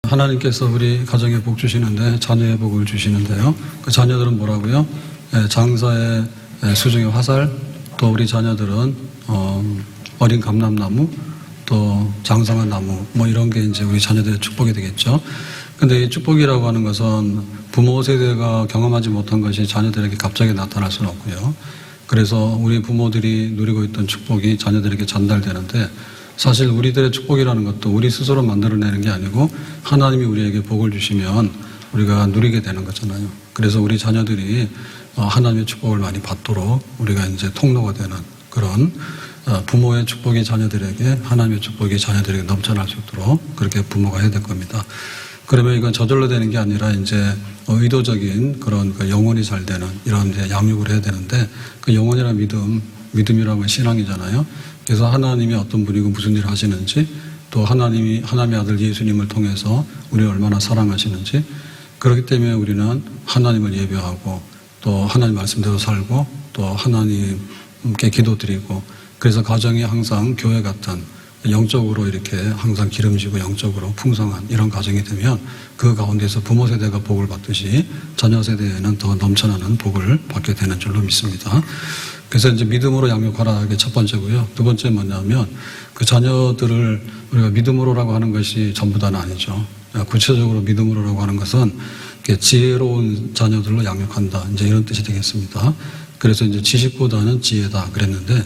하나님께서 우리 가정에 복 주시는데 자녀의 복을 주시는데요. 그 자녀들은 뭐라고요? 장사의 수중의 화살, 또 우리 자녀들은 어린 감람나무, 또 장성한 나무, 뭐 이런 게 이제 우리 자녀들의 축복이 되겠죠. 근데 이 축복이라고 하는 것은 부모 세대가 경험하지 못한 것이 자녀들에게 갑자기 나타날 수는 없고요. 그래서 우리 부모들이 누리고 있던 축복이 자녀들에게 전달되는데, 사실 우리들의 축복이라는 것도 우리 스스로 만들어내는 게 아니고 하나님이 우리에게 복을 주시면 우리가 누리게 되는 거잖아요. 그래서 우리 자녀들이 하나님의 축복을 많이 받도록 우리가 이제 통로가 되는 그런 부모의 축복이 자녀들에게, 하나님의 축복이 자녀들에게 넘쳐날 수 있도록 그렇게 부모가 해야 될 겁니다. 그러면 이건 저절로 되는 게 아니라 이제 의도적인 그런 영혼이 잘 되는 이런 이제 양육을 해야 되는데, 그 영혼이란 믿음이라는 건 신앙이잖아요. 그래서 하나님이 어떤 분이고 무슨 일을 하시는지, 또 하나님의 아들 예수님을 통해서 우리를 얼마나 사랑하시는지, 그렇기 때문에 우리는 하나님을 예배하고 또 하나님 말씀대로 살고 또 하나님께 기도드리고, 그래서 가정이 항상 교회 같은 영적으로 이렇게 항상 기름지고 영적으로 풍성한 이런 가정이 되면 그 가운데서 부모 세대가 복을 받듯이 자녀 세대에는 더 넘쳐나는 복을 받게 되는 줄로 믿습니다. 그래서 이제 믿음으로 양육하라, 게 첫 번째고요. 두 번째 뭐냐면 그 자녀들을 우리가 믿음으로라고 하는 것이 전부 다는 아니죠. 구체적으로 믿음으로라고 하는 것은 지혜로운 자녀들로 양육한다, 이제 이런 뜻이 되겠습니다. 그래서 이제 지식보다는 지혜다 그랬는데,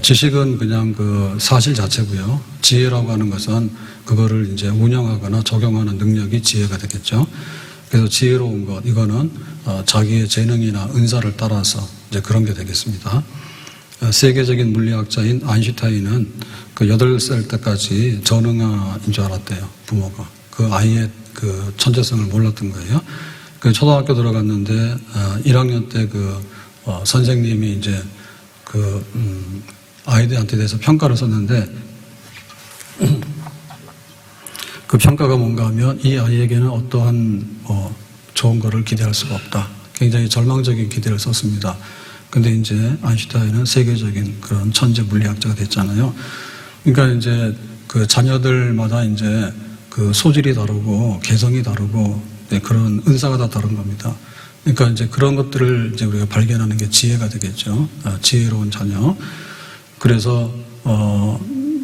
지식은 그냥 그 사실 자체고요. 지혜라고 하는 것은 그거를 이제 운영하거나 적용하는 능력이 지혜가 되겠죠. 그래서 지혜로운 것, 이거는 자기의 재능이나 은사를 따라서 이제 그런 게 되겠습니다. 세계적인 물리학자인 아인슈타인은 그 8살 때까지 전응아인 줄 알았대요, 부모가. 그 아이의 그 천재성을 몰랐던 거예요. 그 초등학교 들어갔는데 1학년 때 그 선생님이 이제 그 아이들한테 대해서 평가를 썼는데 그 평가가 뭔가 하면 이 아이에게는 어떠한 좋은 거를 기대할 수가 없다. 굉장히 절망적인 기대를 썼습니다. 근데 이제 아인슈타인은 세계적인 그런 천재 물리학자가 됐잖아요. 그러니까 이제 그 자녀들마다 이제 그 소질이 다르고 개성이 다르고 그런 은사가 다 다른 겁니다. 그러니까 이제 그런 것들을 이제 우리가 발견하는 게 지혜가 되겠죠. 지혜로운 자녀. 그래서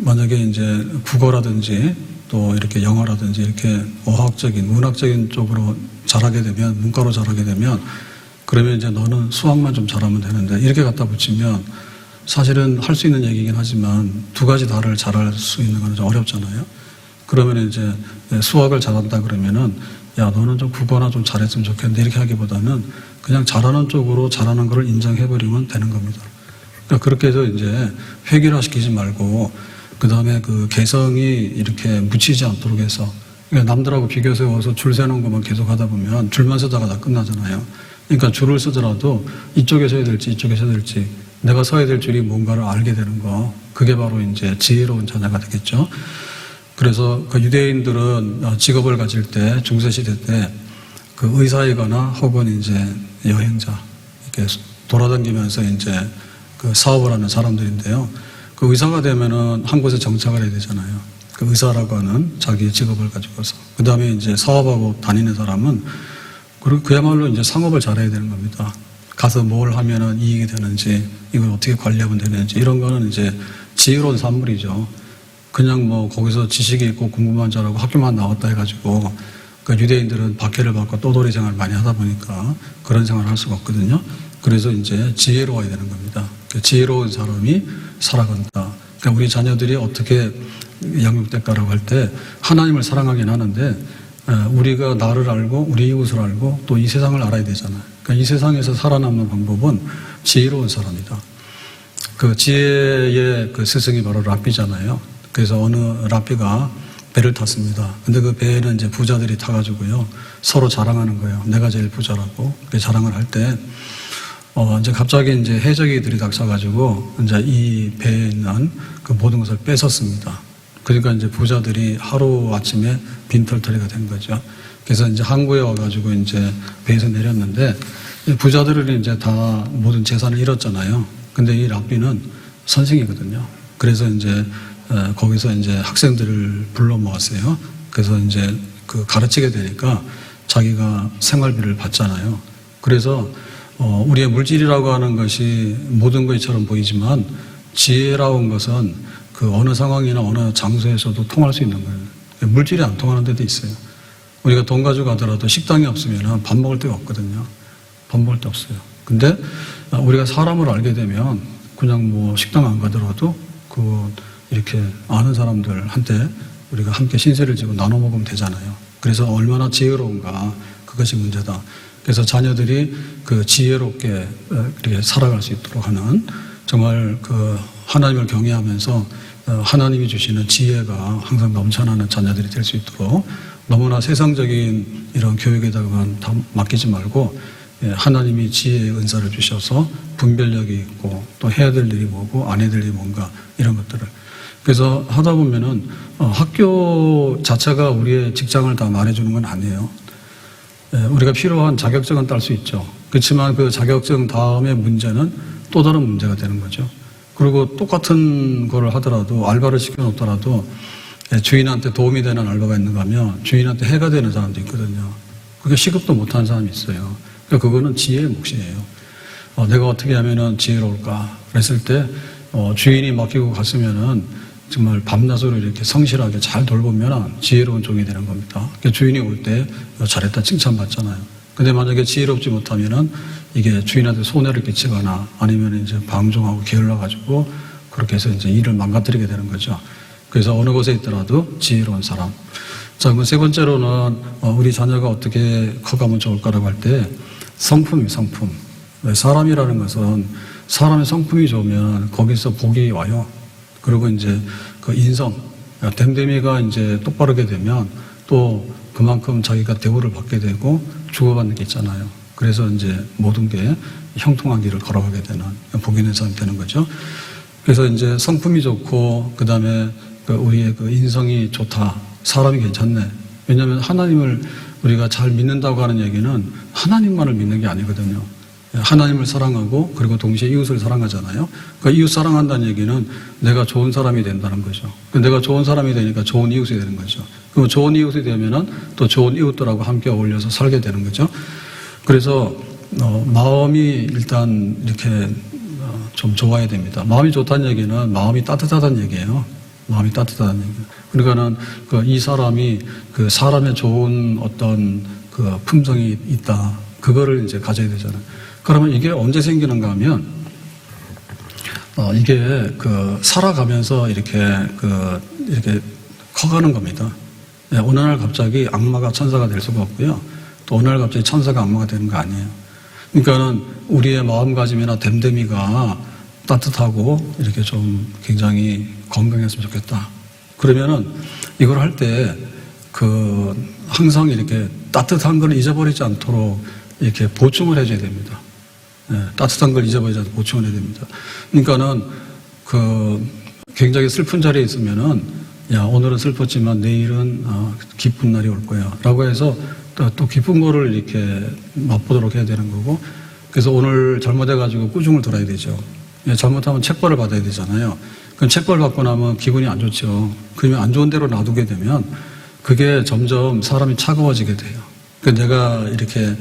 만약에 이제 국어라든지 또 이렇게 영어라든지 이렇게 어학적인, 문학적인 쪽으로 잘하게 되면, 문과로 잘하게 되면, 그러면 이제 너는 수학만 좀 잘하면 되는데, 이렇게 갖다 붙이면 사실은 할 수 있는 얘기긴 하지만 두 가지 다를 잘할 수 있는 건 좀 어렵잖아요. 그러면 이제 수학을 잘한다 그러면은 야, 너는 좀 국어나 좀 잘했으면 좋겠는데, 이렇게 하기보다는 그냥 잘하는 쪽으로 잘하는 걸 인정해버리면 되는 겁니다. 그러니까 그렇게 해서 이제 획일화시키지 말고, 그 다음에 그 개성이 이렇게 묻히지 않도록 해서, 그러니까 남들하고 비교 세워서 줄 세놓은 것만 계속 하다 보면 줄만 서다가 다 끝나잖아요. 그러니까 줄을 서더라도 이쪽에 서야 될지 이쪽에 서야 될지, 내가 서야 될 줄이 뭔가를 알게 되는 거, 그게 바로 이제 지혜로운 자녀가 되겠죠. 그래서 그 유대인들은 직업을 가질 때, 중세시대 때 그 의사이거나 혹은 이제 여행자, 이렇게 돌아다니면서 이제 그 사업을 하는 사람들인데요. 그 의사가 되면은 한 곳에 정착을 해야 되잖아요. 그 의사라고 하는 자기의 직업을 가지고서. 그 다음에 이제 사업하고 다니는 사람은 그야말로 이제 상업을 잘해야 되는 겁니다. 가서 뭘 하면은 이익이 되는지, 이걸 어떻게 관리하면 되는지, 이런 거는 이제 지혜로운 산물이죠. 그냥 뭐 거기서 지식이 있고 공부만 잘하고 학교만 나왔다 해가지고 그 유대인들은 박해를 받고 떠돌이 생활을 많이 하다 보니까 그런 생활을 할 수가 없거든요. 그래서 이제 지혜로워야 되는 겁니다. 지혜로운 사람이 살아간다. 그러니까 우리 자녀들이 어떻게 양육될까라고 할 때 하나님을 사랑하긴 하는데 우리가 나를 알고 우리 이웃을 알고 또 이 세상을 알아야 되잖아요. 그러니까 이 세상에서 살아남는 방법은 지혜로운 사람이다. 그 지혜의 그 스승이 바로 랍비잖아요. 그래서 어느 랍비가 배를 탔습니다. 근데 그 배에는 이제 부자들이 타가지고요, 서로 자랑하는 거예요. 내가 제일 부자라고. 그 자랑을 할 때, 이제 갑자기 이제 해적이 들이닥쳐가지고, 이제 이 배에 있는 그 모든 것을 뺏었습니다. 그러니까 이제 부자들이 하루 아침에 빈털터리가 된 거죠. 그래서 이제 항구에 와가지고 이제 배에서 내렸는데, 부자들은 이제 다 모든 재산을 잃었잖아요. 근데 이 랍비는 선생이거든요. 그래서 이제 거기서 이제 학생들을 불러 모았어요. 그래서 이제 그 가르치게 되니까 자기가 생활비를 받잖아요. 그래서 우리의 물질이라고 하는 것이 모든 것처럼 보이지만 지혜라고 하는 것은 그 어느 상황이나 어느 장소에서도 통할 수 있는 거예요. 물질이 안 통하는 데도 있어요. 우리가 돈 가지고 가더라도 식당이 없으면 밥 먹을 데가 없거든요. 밥 먹을 데 없어요. 근데 우리가 사람을 알게 되면 그냥 뭐 식당 안 가더라도 이렇게 아는 사람들한테 우리가 함께 신세를 지고 나눠 먹으면 되잖아요. 그래서 얼마나 지혜로운가, 그것이 문제다. 그래서 자녀들이 그 지혜롭게 이렇게 살아갈 수 있도록 하는, 정말 그 하나님을 경외하면서 하나님이 주시는 지혜가 항상 넘쳐나는 자녀들이 될 수 있도록 너무나 세상적인 이런 교육에다가만 다 맡기지 말고 하나님이 지혜의 은사를 주셔서 분별력이 있고 또 해야 될 일이 뭐고 안 해야 될 일이 뭔가 이런 것들을, 그래서 하다 보면은 학교 자체가 우리의 직장을 다 말해주는 건 아니에요. 우리가 필요한 자격증은 딸 수 있죠. 그렇지만 그 자격증 다음의 문제는 또 다른 문제가 되는 거죠. 그리고 똑같은 거를 하더라도 알바를 시켜놓더라도 주인한테 도움이 되는 알바가 있는가 하면 주인한테 해가 되는 사람도 있거든요. 그게 시급도 못하는 사람이 있어요. 그러니까 그거는 지혜의 몫이에요. 내가 어떻게 하면은 지혜로울까 그랬을 때 주인이 맡기고 갔으면은 정말 밤낮으로 이렇게 성실하게 잘 돌보면 지혜로운 종이 되는 겁니다. 그러니까 주인이 올 때 잘했다 칭찬받잖아요. 근데 만약에 지혜롭지 못하면은 이게 주인한테 손해를 끼치거나 아니면 이제 방종하고 게을러가지고 그렇게 해서 이제 일을 망가뜨리게 되는 거죠. 그래서 어느 곳에 있더라도 지혜로운 사람. 자, 그럼 세 번째로는 우리 자녀가 어떻게 커가면 좋을까라고 할 때 성품이 성품. 사람이라는 것은 사람의 성품이 좋으면 거기서 복이 와요. 그리고 이제 그 인성, 댐댐이가 이제 똑바르게 되면 또 그만큼 자기가 대우를 받게 되고 주고받는 게 있잖아요. 그래서 이제 모든 게 형통한 길을 걸어가게 되는 복 있는 사람이 되는 거죠. 그래서 이제 성품이 좋고 그 다음에 우리의 그 인성이 좋다. 사람이 괜찮네. 왜냐하면 하나님을 우리가 잘 믿는다고 하는 얘기는 하나님만을 믿는 게 아니거든요. 하나님을 사랑하고 그리고 동시에 이웃을 사랑하잖아요. 그러니까 이웃 사랑한다는 얘기는 내가 좋은 사람이 된다는 거죠. 내가 좋은 사람이 되니까 좋은 이웃이 되는 거죠. 그럼 좋은 이웃이 되면은 또 좋은 이웃들하고 함께 어울려서 살게 되는 거죠. 그래서 마음이 일단 이렇게 좀 좋아야 됩니다. 마음이 좋다는 얘기는 마음이 따뜻하다는 얘기예요. 마음이 따뜻하다는 얘기. 그러니까는 이 사람이 그 사람의 좋은 어떤 그 품성이 있다. 그거를 이제 가져야 되잖아요. 그러면 이게 언제 생기는가 하면, 이게 살아가면서 이렇게 커가는 겁니다. 어느 날 갑자기 악마가 천사가 될 수가 없고요. 또 어느 날 갑자기 천사가 악마가 되는 거 아니에요. 그러니까는 우리의 마음가짐이나 댐댐이가 따뜻하고 이렇게 좀 굉장히 건강했으면 좋겠다. 그러면은 이걸 할 때 항상 이렇게 따뜻한 걸 잊어버리지 않도록 이렇게 보충을 해줘야 됩니다. 따뜻한 걸 잊어버리지 않고 보충을 해야 됩니다. 그러니까는 굉장히 슬픈 자리에 있으면은 야, 오늘은 슬펐지만 내일은 기쁜 날이 올 거야. 라고 해서 또 기쁜 거를 이렇게 맛보도록 해야 되는 거고, 그래서 오늘 잘못해가지고 꾸중을 들어야 되죠. 잘못하면 책벌을 받아야 되잖아요. 그럼 책벌 받고 나면 기분이 안 좋죠. 그러면 안 좋은 대로 놔두게 되면 그게 점점 사람이 차가워지게 돼요. 그러니까 내가 이렇게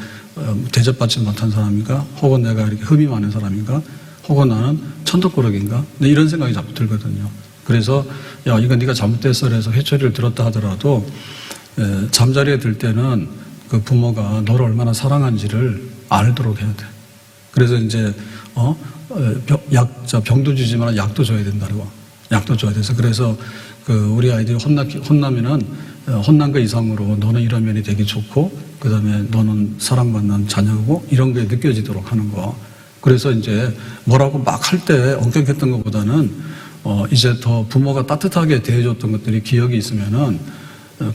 대접받지 못한 사람인가? 혹은 내가 이렇게 흠이 많은 사람인가? 혹은 나는 천덕꾸러기인가? 이런 생각이 자꾸 들거든요. 그래서 야, 이거 네가 잘못됐어 그래서 회초리를 들었다 하더라도 잠자리에 들 때는 그 부모가 너를 얼마나 사랑하는지를 알도록 해야 돼. 그래서 이제 병도 주지만 약도 줘야 된다고. 약도 줘야 돼서 그래서 우리 아이들이 혼나면은 혼난 거 이상으로 너는 이런 면이 되게 좋고 그 다음에 너는 사랑받는 자녀고 이런 게 느껴지도록 하는 거. 그래서 이제 뭐라고 막 할 때 엄격했던 것보다는 이제 더 부모가 따뜻하게 대해줬던 것들이 기억이 있으면은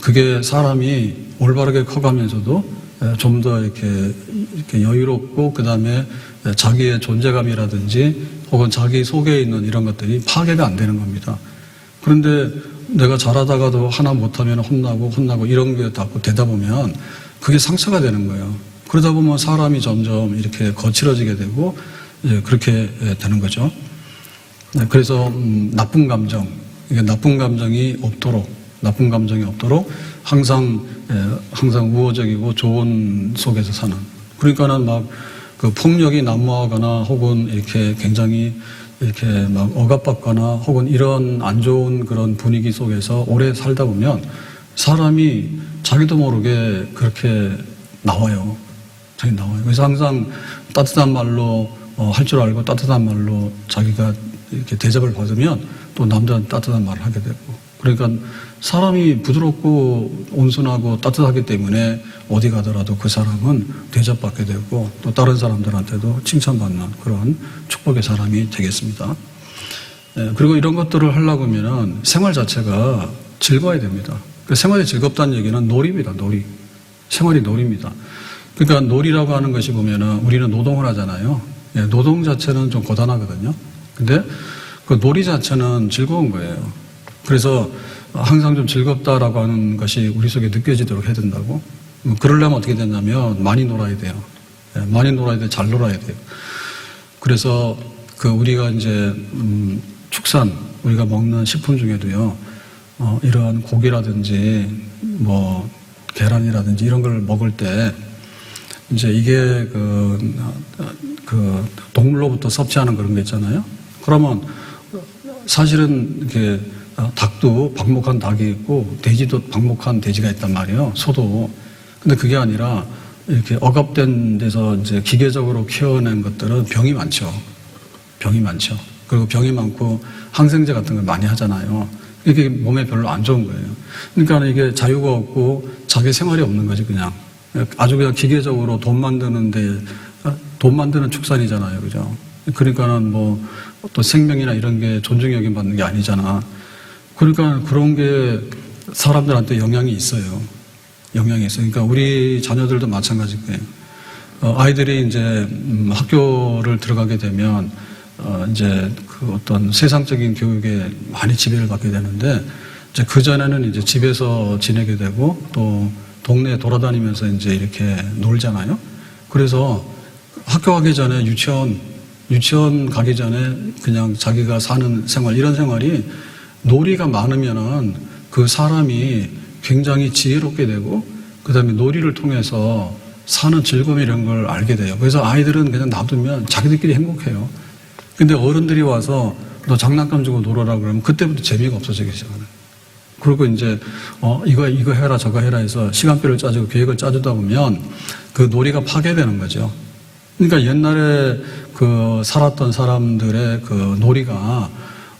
그게 사람이 올바르게 커가면서도 좀 더 이렇게 여유롭고 그 다음에 자기의 존재감이라든지 혹은 자기 속에 있는 이런 것들이 파괴가 안 되는 겁니다. 그런데 내가 잘하다가도 하나 못하면 혼나고 이런 게 자꾸 되다 보면 그게 상처가 되는 거예요. 그러다 보면 사람이 점점 이렇게 거칠어지게 되고 이제 그렇게 되는 거죠. 그래서 나쁜 감정이 없도록 나쁜 감정이 없도록 항상 우호적이고 좋은 속에서 사는. 그러니까는 막 그 폭력이 난무하거나 혹은 이렇게 굉장히 이렇게 막 억압받거나 혹은 이런 안 좋은 그런 분위기 속에서 오래 살다 보면 사람이 자기도 모르게 그렇게 나와요. 자기 나와요. 그래서 항상 따뜻한 말로 할 줄 알고 따뜻한 말로 자기가 이렇게 대접을 받으면 또 남자는 따뜻한 말을 하게 되고. 그러니까 사람이 부드럽고 온순하고 따뜻하기 때문에 어디 가더라도 그 사람은 대접받게 되고 또 다른 사람들한테도 칭찬받는 그런 축복의 사람이 되겠습니다. 그리고 이런 것들을 하려고 하면 생활 자체가 즐거워야 됩니다. 생활이 즐겁다는 얘기는 놀이입니다. 놀이. 생활이 놀이입니다. 그러니까 놀이라고 하는 것이 보면은 우리는 노동을 하잖아요. 노동 자체는 좀 고단하거든요. 근데 그 놀이 자체는 즐거운 거예요. 그래서 항상 좀 즐겁다라고 하는 것이 우리 속에 느껴지도록 해야 된다고. 그러려면 어떻게 되냐면 많이 놀아야 돼요. 많이 놀아야 돼. 잘 놀아야 돼요. 그래서 그 우리가 이제 축산 우리가 먹는 식품 중에도요. 이러한 고기라든지 뭐 계란이라든지 이런 걸 먹을 때 이제 이게 그 동물로부터 섭취하는 그런 게 있잖아요. 그러면 사실은 이렇게 닭도 방목한 닭이 있고 돼지도 방목한 돼지가 있단 말이에요. 소도. 근데 그게 아니라 이렇게 억압된 데서 이제 기계적으로 키워낸 것들은 병이 많죠. 병이 많죠. 그리고 병이 많고 항생제 같은 걸 많이 하잖아요. 이게 몸에 별로 안 좋은 거예요. 그러니까 이게 자유가 없고 자기 생활이 없는 거지 그냥. 아주 그냥 기계적으로 돈 만드는 축산이잖아요. 그죠? 그러니까는 뭐 또 생명이나 이런 게 존중 여김 받는 게 아니잖아. 그러니까 그런 게 사람들한테 영향이 있어요. 영향이 있어요. 그러니까 우리 자녀들도 마찬가지일 거예요. 아이들이 이제 학교를 들어가게 되면 이제 그 어떤 세상적인 교육에 많이 지배를 받게 되는데 이제 그전에는 이제 집에서 지내게 되고 또 동네에 돌아다니면서 이제 이렇게 놀잖아요. 그래서 학교 가기 전에 유치원 가기 전에 그냥 자기가 사는 생활, 이런 생활이 놀이가 많으면은 그 사람이 굉장히 지혜롭게 되고 그 다음에 놀이를 통해서 사는 즐거움 이런 걸 알게 돼요. 그래서 아이들은 그냥 놔두면 자기들끼리 행복해요. 근데 어른들이 와서 너 장난감 주고 놀아라 그러면 그때부터 재미가 없어지기 시작하는. 그리고 이제 이거 해라 저거 해라 해서 시간표를 짜주고 계획을 짜주다 보면 그 놀이가 파괴되는 거죠. 그러니까 옛날에 그 살았던 사람들의 그 놀이가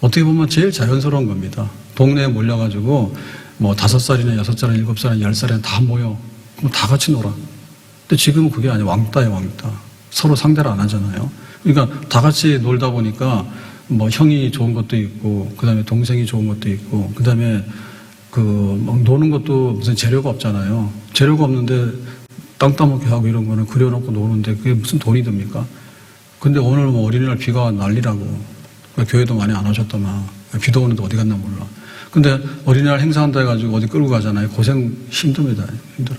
어떻게 보면 제일 자연스러운 겁니다. 동네에 몰려가지고 뭐 5살이나 6살이나 7살이나 10살이나 다 모여. 그럼 다 같이 놀아. 근데 지금은 그게 아니에요. 왕따예요, 왕따. 서로 상대를 안 하잖아요. 그러니까 다 같이 놀다 보니까 뭐 형이 좋은 것도 있고, 그 다음에 동생이 좋은 것도 있고, 그 다음에 막 노는 것도 무슨 재료가 없잖아요. 재료가 없는데 땅 따먹게 하고 이런 거는 그려놓고 노는데 그게 무슨 돈이 듭니까? 근데 오늘 뭐 어린이날 비가 난리라고. 교회도 많이 안 오셨더만. 비도 오는데 어디 갔나 몰라. 근데 어린이날 행사한다 해가지고 어디 끌고 가잖아요. 고생 힘듭니다. 힘들어.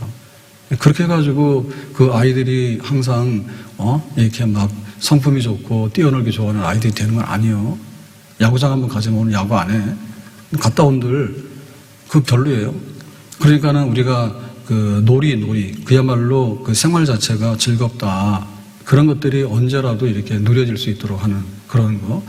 그렇게 해가지고 그 아이들이 항상 이렇게 막 성품이 좋고 뛰어놀기 좋아하는 아이들이 되는 건 아니에요. 야구장 한번 가지면 오늘 야구 안 해. 갔다 온들 그 별로예요. 그러니까는 우리가 그 놀이 그야말로 그 생활 자체가 즐겁다. 그런 것들이 언제라도 이렇게 누려질 수 있도록 하는 그런 거.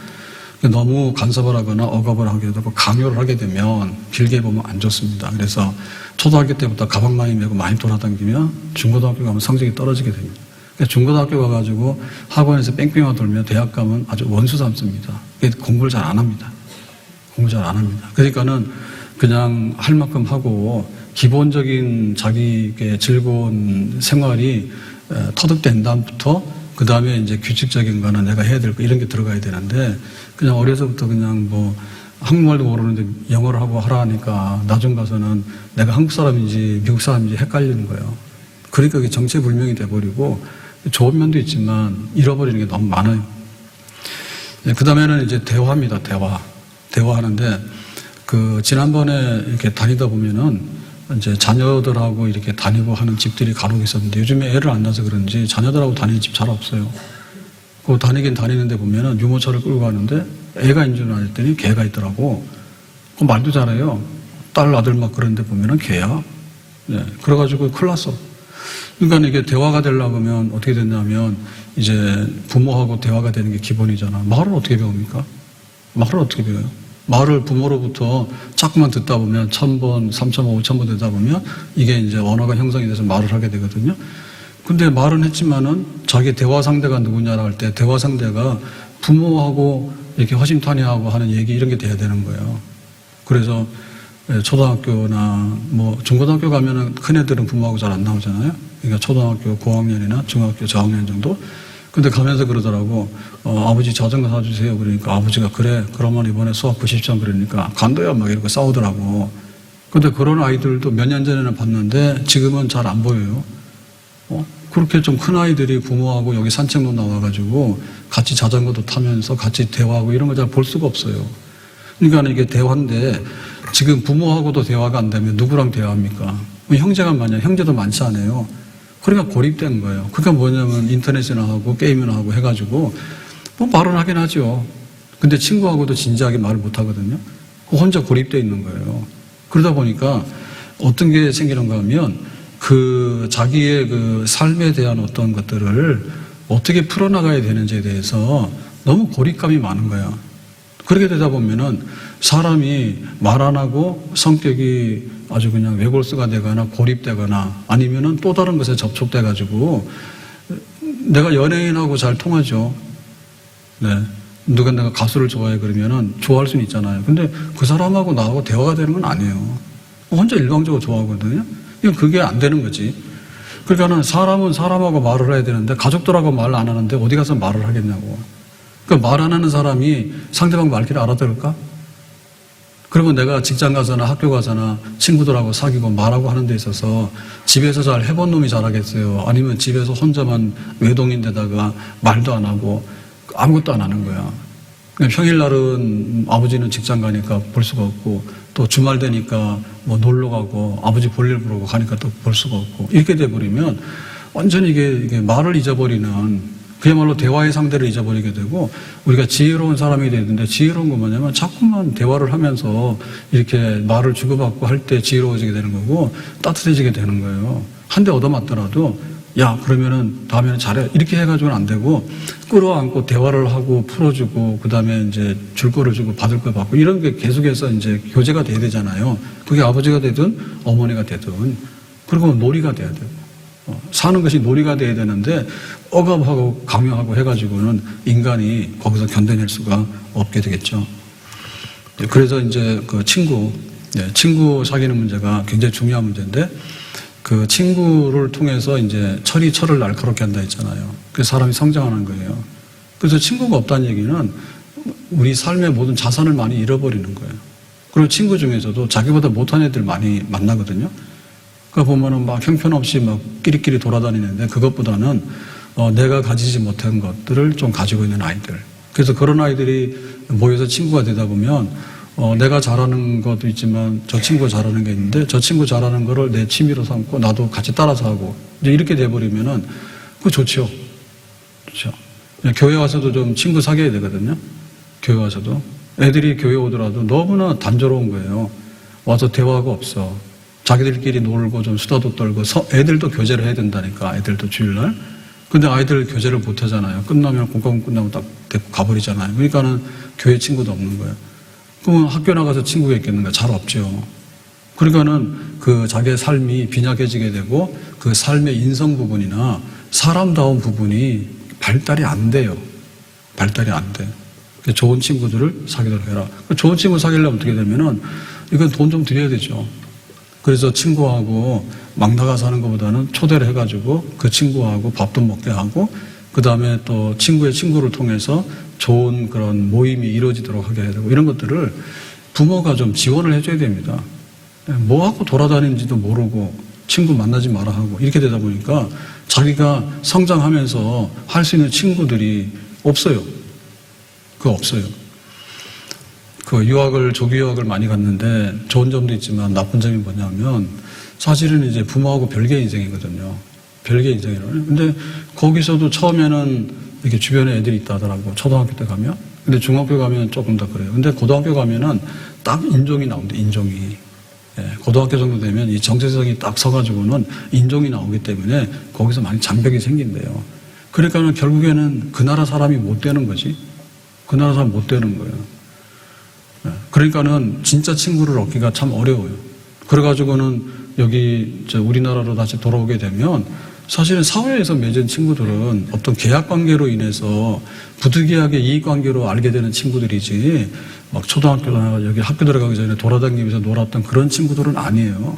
너무 간섭을 하거나 억압을 하게 되고 강요를 하게 되면 길게 보면 안 좋습니다. 그래서 초등학교 때부터 가방 많이 메고 많이 돌아다니면 중고등학교 가면 성적이 떨어지게 됩니다. 그러니까 중고등학교 가가지고 학원에서 뺑뺑이가 돌면 대학 가면 아주 원수 삼습니다. 공부를 잘 안 합니다. 공부 잘 안 합니다. 그러니까는 그냥 할 만큼 하고 기본적인 자기의 즐거운 생활이 터득된 다음부터 그 다음에 이제 규칙적인 거는 내가 해야 될 거 이런 게 들어가야 되는데 그냥 어려서부터 그냥 뭐 한국말도 모르는데 영어를 하고 하라 하니까 나중 가서는 내가 한국 사람인지 미국 사람인지 헷갈리는 거예요. 그러니까 그게 정체불명이 돼버리고 좋은 면도 있지만 잃어버리는 게 너무 많아요. 그 다음에는 이제 대화입니다. 대화하는데 그 지난번에 이렇게 다니다 보면은 이제 자녀들하고 이렇게 다니고 하는 집들이 간혹 있었는데 요즘에 애를 안 낳아서 그런지 자녀들하고 다니는 집 잘 없어요. 그 다니긴 다니는데 보면은 유모차를 끌고 가는데 애가 있는 줄 알았더니 개가 있더라고. 그 말도 잘해요. 딸, 아들 막 그런 데 보면은 개야. 네. 그래가지고 큰일 났어. 그러니까 이게 대화가 되려고 하면 어떻게 됐냐면 이제 부모하고 대화가 되는 게 기본이잖아. 말을 어떻게 배웁니까? 말을 어떻게 배워요? 말을 부모로부터 자꾸만 듣다 보면 1000번, 3000번, 5000번 듣다 보면 이게 이제 언어가 형성이 돼서 말을 하게 되거든요. 근데 말은 했지만은 자기 대화 상대가 누구냐라고 할 때 대화 상대가 부모하고 이렇게 허심탄회하고 하는 얘기 이런 게 돼야 되는 거예요. 그래서 초등학교나 뭐 중고등학교 가면은 큰 애들은 부모하고 잘 안 나오잖아요. 그러니까 초등학교 고학년이나 중학교 저학년 정도. 근데 가면서 그러더라고. 아버지 자전거 사주세요. 그러니까 아버지가 그래. 그러면 이번에 수학 90점 그러니까 간도야 막 이러고 싸우더라고. 근데 그런 아이들도 몇 년 전에는 봤는데 지금은 잘 안 보여요. 그렇게 좀 큰 아이들이 부모하고 여기 산책로 나와가지고 같이 자전거도 타면서 같이 대화하고 이런 걸 잘 볼 수가 없어요. 그러니까 이게 대화인데 지금 부모하고도 대화가 안 되면 누구랑 대화합니까? 형제가 많냐? 형제도 많지 않아요. 그러니까 고립된 거예요. 그러니까 뭐냐면 인터넷이나 하고 게임이나 하고 해가지고 뭐 말은 하긴 하죠. 근데 친구하고도 진지하게 말을 못 하거든요. 혼자 고립되어 있는 거예요. 그러다 보니까 어떤 게 생기는가 하면 그 자기의 그 삶에 대한 어떤 것들을 어떻게 풀어나가야 되는지에 대해서 너무 고립감이 많은 거예요. 그렇게 되다 보면은 사람이 말 안 하고 성격이 아주 그냥 외골수가 되거나 고립되거나 아니면은 또 다른 것에 접촉돼가지고 내가 연예인하고 잘 통하죠. 네. 누가 내가 가수를 좋아해 그러면은 좋아할 수는 있잖아요. 근데 그 사람하고 나하고 대화가 되는 건 아니에요. 혼자 일방적으로 좋아하거든요. 그게 안 되는 거지. 그러니까는 사람은 사람하고 말을 해야 되는데 가족들하고 말 안 하는데 어디 가서 말을 하겠냐고. 그러니까 말 안 하는 사람이 상대방 말귀를 알아들을까? 그러면 내가 직장 가서나 학교 가서나 친구들하고 사귀고 말하고 하는 데 있어서 집에서 잘 해본 놈이 잘하겠어요? 아니면 집에서 혼자만 외동인데다가 말도 안 하고 아무것도 안 하는 거야. 평일날은 아버지는 직장 가니까 볼 수가 없고 또 주말 되니까 뭐 놀러 가고 아버지 볼일 보러 가니까 또 볼 수가 없고 이렇게 돼버리면 완전히 이게 말을 잊어버리는 그야말로 대화의 상대를 잊어버리게 되고 우리가 지혜로운 사람이 되는데 지혜로운 건 뭐냐면 자꾸만 대화를 하면서 이렇게 말을 주고받고 할 때 지혜로워지게 되는 거고 따뜻해지게 되는 거예요. 한 대 얻어맞더라도 야 그러면은 다음에는 잘해 이렇게 해가지고는 안 되고 끌어안고 대화를 하고 풀어주고 그 다음에 이제 줄 거를 주고 받을 거 받고 이런 게 계속해서 이제 교제가 돼야 되잖아요. 그게 아버지가 되든 어머니가 되든 그리고 놀이가 돼야 되고 사는 것이 놀이가 돼야 되는데 억압하고 강요하고 해가지고는 인간이 거기서 견뎌낼 수가 없게 되겠죠. 그래서 이제 그 친구 사귀는 문제가 굉장히 중요한 문제인데 그 친구를 통해서 이제 철을 날카롭게 한다 했잖아요. 그래서 사람이 성장하는 거예요. 그래서 친구가 없다는 얘기는 우리 삶의 모든 자산을 많이 잃어버리는 거예요. 그리고 친구 중에서도 자기보다 못한 애들 많이 만나거든요. 그 보면은 막 형편없이 막 끼리끼리 돌아다니는데 그것보다는 내가 가지지 못한 것들을 좀 가지고 있는 아이들. 그래서 그런 아이들이 모여서 친구가 되다 보면 내가 잘하는 것도 있지만 저 친구가 잘하는 게 있는데 저 친구 잘하는 거를 내 취미로 삼고 나도 같이 따라서 하고 이제 이렇게 돼버리면은 그거 좋죠. 그렇죠. 교회 와서도 좀 친구 사귀어야 되거든요. 교회 와서도 애들이 교회 오더라도 너무나 단조로운 거예요. 와서 대화가 없어. 자기들끼리 놀고 좀 수다도 떨고 애들도 교제를 해야 된다니까. 애들도 주일날. 근데 아이들 교제를 못 하잖아요. 끝나면 공과금 끝나면 딱 데리고 가버리잖아요. 그러니까는 교회 친구도 없는 거예요. 그러면 학교 나가서 친구가 있겠는가? 잘 없죠. 그러니까는 그 자기의 삶이 빈약해지게 되고 그 삶의 인성 부분이나 사람다운 부분이 발달이 안 돼요. 발달이 안 돼. 좋은 친구들을 사귀도록 해라. 좋은 친구 사귀려면 어떻게 되면은 이건 돈 좀 드려야 되죠. 그래서 친구하고 막 나가서 하는 것보다는 초대를 해가지고 그 친구하고 밥도 먹게 하고 그 다음에 또 친구의 친구를 통해서 좋은 그런 모임이 이루어지도록 하게 해야 되고 이런 것들을 부모가 좀 지원을 해줘야 됩니다. 뭐 하고 돌아다니는지도 모르고 친구 만나지 마라 하고 이렇게 되다 보니까 자기가 성장하면서 할 수 있는 친구들이 없어요. 그거 없어요. 조기 유학을 많이 갔는데 좋은 점도 있지만 나쁜 점이 뭐냐면 사실은 이제 부모하고 별개의 인생이거든요. 별개의 인생이라고. 근데 거기서도 처음에는 이렇게 주변에 애들이 있다 하더라고. 초등학교 때 가면. 근데 중학교 가면 조금 더 그래요. 근데 고등학교 가면은 딱 인종이 나온대, 인종이. 고등학교 정도 되면 이 정체성이 딱 서가지고는 인종이 나오기 때문에 거기서 많이 장벽이 생긴대요. 그러니까는 결국에는 그 나라 사람이 못 되는 거지. 그 나라 사람 못 되는 거예요. 그러니까는 진짜 친구를 얻기가 참 어려워요. 그래가지고는 여기 우리나라로 다시 돌아오게 되면 사실은 사회에서 맺은 친구들은 어떤 계약 관계로 인해서 부득이하게 이익 관계로 알게 되는 친구들이지 막 초등학교나 여기 학교 들어가기 전에 돌아다니면서 놀았던 그런 친구들은 아니에요.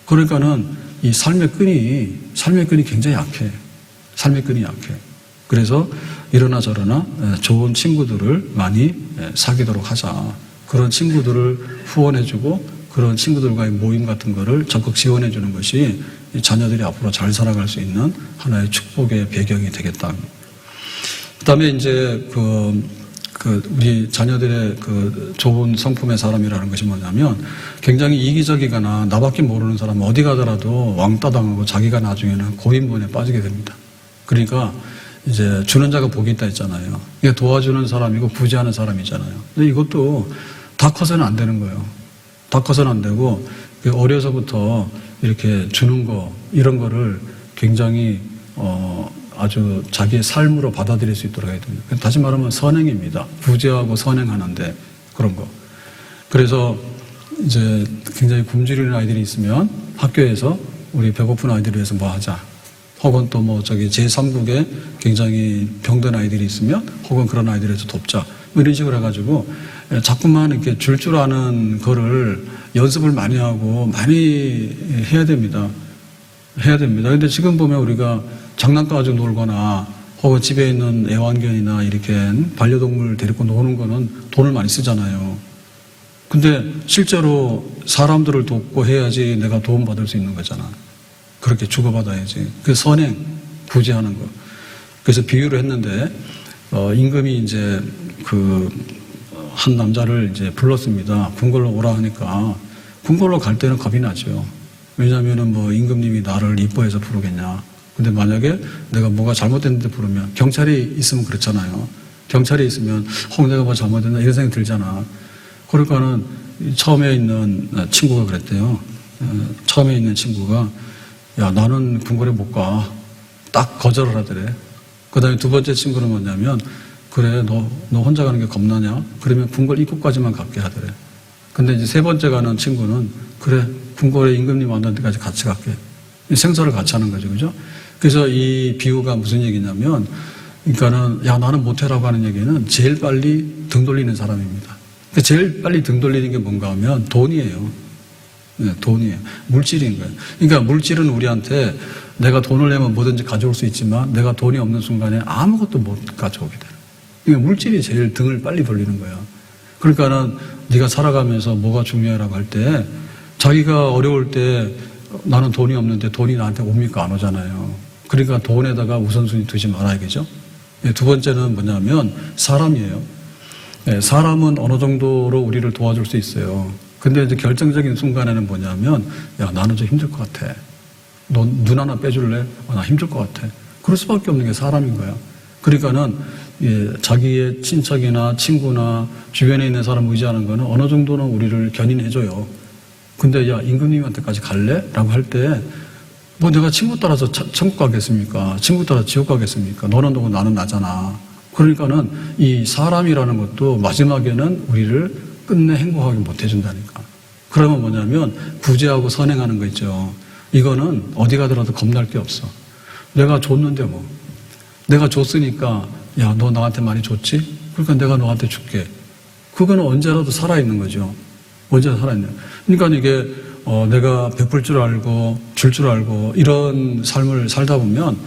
그러니까는 이 삶의 끈이 굉장히 약해. 삶의 끈이 약해. 그래서 이러나 저러나 좋은 친구들을 많이 사귀도록 하자. 그런 친구들을 후원해주고 그런 친구들과의 모임 같은 거를 적극 지원해주는 것이 자녀들이 앞으로 잘 살아갈 수 있는 하나의 축복의 배경이 되겠다. 그 다음에 이제 우리 자녀들의 좋은 성품의 사람이라는 것이 뭐냐면 굉장히 이기적이거나 나밖에 모르는 사람은 어디 가더라도 왕따 당하고 자기가 나중에는 고인분에 빠지게 됩니다. 그러니까 이제 주는 자가 복이 있다 했잖아요. 이게 도와주는 사람이고 구제하는 사람이잖아요. 근데 이것도 다 커서는 안 되는 거예요. 다 커서는 안 되고 어려서부터 이렇게 주는 거 이런 거를 굉장히 아주 자기의 삶으로 받아들일 수 있도록 해야 됩니다. 다시 말하면 선행입니다. 구제하고 선행하는데 그런 거. 그래서 이제 굉장히 굶주리는 아이들이 있으면 학교에서 우리 배고픈 아이들을 위해서 뭐 하자. 혹은 또 제3국에 굉장히 병든 아이들이 있으면 혹은 그런 아이들을 위해서 돕자. 뭐 이런 식으로 해가지고 자꾸만 이렇게 줄 아는 거를 연습을 많이 하고 많이 해야 됩니다. 근데 지금 보면 우리가 장난감 가지고 놀거나 혹은 집에 있는 애완견이나 이렇게 반려동물 데리고 노는 거는 돈을 많이 쓰잖아요. 근데 실제로 사람들을 돕고 해야지 내가 도움받을 수 있는 거잖아. 그렇게 주고받아야지. 그 선행, 구제하는 거. 그래서 비유를 했는데, 임금이 이제 한 남자를 이제 불렀습니다. 궁궐로 오라 하니까, 궁궐로 갈 때는 겁이 나죠. 왜냐면은 임금님이 나를 이뻐해서 부르겠냐. 근데 만약에 내가 뭐가 잘못됐는데 부르면, 경찰이 있으면 그렇잖아요. 경찰이 있으면, 내가 뭐 잘못했나 이런 생각이 들잖아. 그러니까는 처음에 있는 친구가 그랬대요. 처음에 있는 친구가, 야, 나는 궁궐에 못 가. 딱 거절을 하더래. 그 다음에 두 번째 친구는 뭐냐면, 그래, 너 혼자 가는 게 겁나냐? 그러면 궁궐 입구까지만 갈게 하더래. 근데 이제 세 번째 가는 친구는, 그래, 궁궐에 임금님 만난 데까지 같이 갈게. 생사를 같이 하는 거죠. 그죠? 그래서 이 비유가 무슨 얘기냐면, 그러니까는, 야, 나는 못해라고 하는 얘기는 제일 빨리 등 돌리는 사람입니다. 제일 빨리 등 돌리는 게 뭔가 하면 돈이에요. 네, 돈이에요. 물질인 거예요. 그러니까 물질은 우리한테 내가 돈을 내면 뭐든지 가져올 수 있지만 내가 돈이 없는 순간에 아무것도 못 가져오게 돼요. 그러니까 물질이 제일 등을 빨리 돌리는 거예요. 그러니까는 네가 살아가면서 뭐가 중요하라고 할 때 자기가 어려울 때 나는 돈이 없는데 돈이 나한테 옵니까? 안 오잖아요. 그러니까 돈에다가 우선순위 두지 말아야겠죠. 두 번째는 뭐냐면 사람이에요. 사람은 어느 정도로 우리를 도와줄 수 있어요. 근데 이제 결정적인 순간에는 뭐냐면, 야, 나는 좀 힘들 것 같아. 너 눈 하나 빼줄래? 나 힘들 것 같아. 그럴 수밖에 없는 게 사람인 거야. 그러니까는, 자기의 친척이나 친구나 주변에 있는 사람 의지하는 거는 어느 정도는 우리를 견인해줘요. 근데, 야, 임금님한테까지 갈래? 라고 할 때, 내가 친구 따라서 천국 가겠습니까? 친구 따라서 지옥 가겠습니까? 너는 너고 나는 나잖아. 그러니까는 이 사람이라는 것도 마지막에는 우리를 끝내 행복하게 못 해준다니까. 그러면 뭐냐면 구제하고 선행하는 거 있죠. 이거는 어디 가더라도 겁날 게 없어. 내가 줬는데 뭐. 내가 줬으니까 야, 너 나한테 많이 줬지? 그러니까 내가 너한테 줄게. 그거는 언제라도 살아있는 거죠. 언제나 살아있는. 그러니까 이게 내가 베풀 줄 알고 줄 줄 알고 이런 삶을 살다 보면